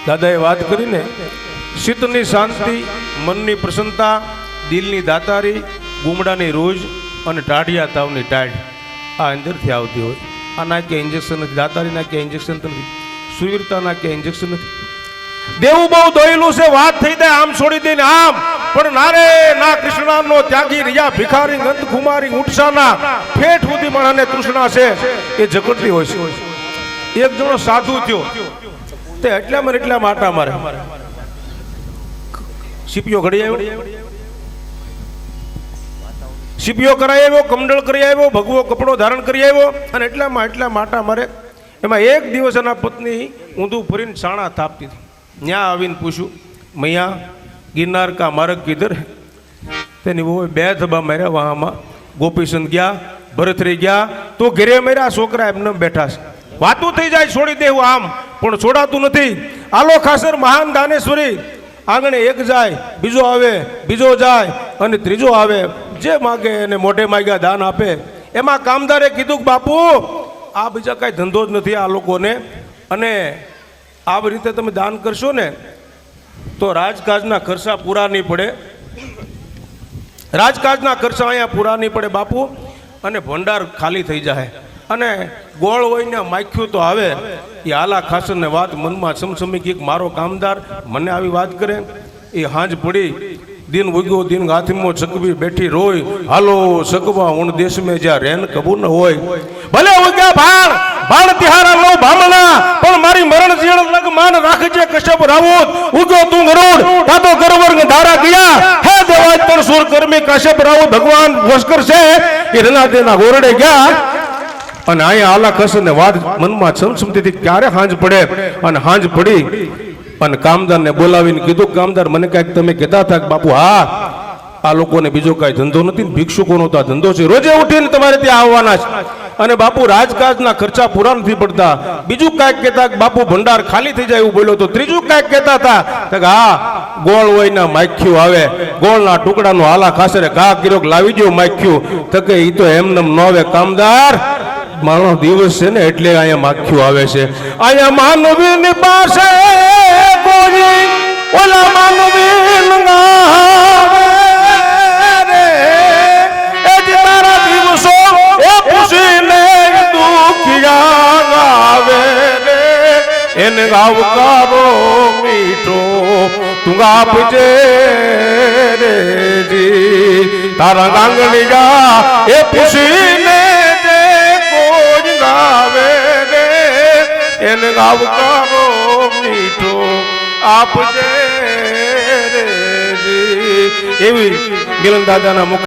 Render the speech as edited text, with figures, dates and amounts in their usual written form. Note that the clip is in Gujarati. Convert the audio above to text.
દાદાએ વાત કરીને ચિત્તની શાંતિ, મનની પ્રસન્નતા, દિલની દાતારી, ગુમડાની રોજ અને ટાઢિયા તાવની ટાઢ આ અંદરથી આવતી હોય. આ ના કે ઇન્જેક્શન નથી, દાતારી ના કે ઇન્જેક્શન નથી, સુવીરતા ના કે ઇન્જેક્શન નથી. દેવું બહુ દોયેલું છે, વાત થઈ જાય આમ છોડી દઈને આમ, પણ નારે ના કૃષ્ણનો ત્યાગી રહ્યા ભિખારી ગંધ કુમારી ઉઠસાના ફેઠ સુધી માણસને તૃષ્ણા છે એ જકડતી હોય છે. એક જણો સાધુ થયો તે એટલામાં એટલા માટા મારે સીપીઓ ઘડી આવ્યો, સીપીઓ કરાઈ આવ્યો, કમંડળ કરી આવ્યો, ભગવો કપડો ધારણ કરી આવ્યો અને એટલામાં એટલા માટા મારે. એમાં એક દિવસ એના પત્ની ઊંધું ફરીને છાણા થાપતી હતી. ત્યાં આવીને પૂછ્યું, મૈયા ગિરનાર કા માર્ગ કિધર? તેની બહુ બે ધબા માર્યા વહામાં. ગોપીચંદ ગયા, ભરતરી ગયા, તો ઘેરે માર્યા, છોકરા એમને બેઠા છે. વાતું થઈ જાય છોડી દેવું આમ, પણ છોડાતું નથી. આલો ખાસર મહાન દાનેશ્વરી આંગણે એક જાય, બીજો આવે, બીજો જાય અને ત્રીજો આવે. જે માગે એને મોઢે માગ્યા દાન આપે. એમાં કામદારે કીધું કે બાપુ આ બીજા કાંઈ ધંધો જ નથી આ લોકોને, અને આવી રીતે તમે દાન કરશો ને તો રાજકાજના ખર્ચા પૂરા નહીં પડે, રાજકાજના ખર્ચા અહીંયા પૂરા નહીં પડે બાપુ, અને ભંડાર ખાલી થઈ જાય. અને ગોળ હોય ને માખ્યું તો આવે. એ આલા ખાસરને વાત મનમાં સમસમી કે મારો કામદાર મને આવી વાત કરે. એ હાંજ પડી, દિન ઉગ્યો દિન હાથીમો સકવી બેઠી રોય, હાલો સકવા ઉણ દેશ મેં જ્યાં રેન કબૂ ન હોય. ભલે ઉગ્યા ભાણ ભાણ તિહારા લો ભામણા, પણ મારી મરણ જીણ લગ માન રાખજે કશ્યપ રાવત. ઉગ્યો તું ગરુડ તાતો ગરવર્ગ ધારા ગયા, હે દેવાજ પર સુર કર્મી કશ્યપ રાવત ભગવાન વસ્કર છે એ રના દેના ગોરડે ગયા. અને અહીંયા આલા ખસને વાત મનમાં સમસમતી ક્યારે હાંજ પડે. અને હાંજ પડી અને કામદારને બોલાવીને કીધું, કામદાર મને કાંઈક તમે કહેતા હતા કે બાપુ હા આ લોકોને બીજો કાંઈ ધંધો નથી, ભિક્ષુકોનો તો આ ધંધો છે, રોજે ઉઠીને તમારે ત્યાં આવવાના છે. અને બાપુ રાજકાજના ખર્ચા પૂરા નથી પડતા. બીજું કાંઈક કહેતા કે બાપુ ભંડાર ખાલી થઈ જાય એવું બોલ્યો તો. ત્રીજું કાંઈક કહેતા હતા કે હા ગોળ હોય ને માખ્યું આવે, ગોળના ટુકડાનો હાલા ખાસરે ઘા કર્યો લાવી દો માખ્યું તો કે એ તો એમને ન આવે કામદાર, મારો દિવસ છે ને એટલે અહીંયા માખ્યું આવે છે. અહીંયા માનવીની પાસે કોઈ ઓલા માનવી તારા દિવસો એ પૂછીને દુખિયા ગાવે રે, એને ગાવકારો મીઠો તું આપજે રે જી. તારા ગાંગણી ગા એ પૂછીને એને ગાવકારો મીઠો આપજે રે જી. એવી મિલન દાદાના મુખ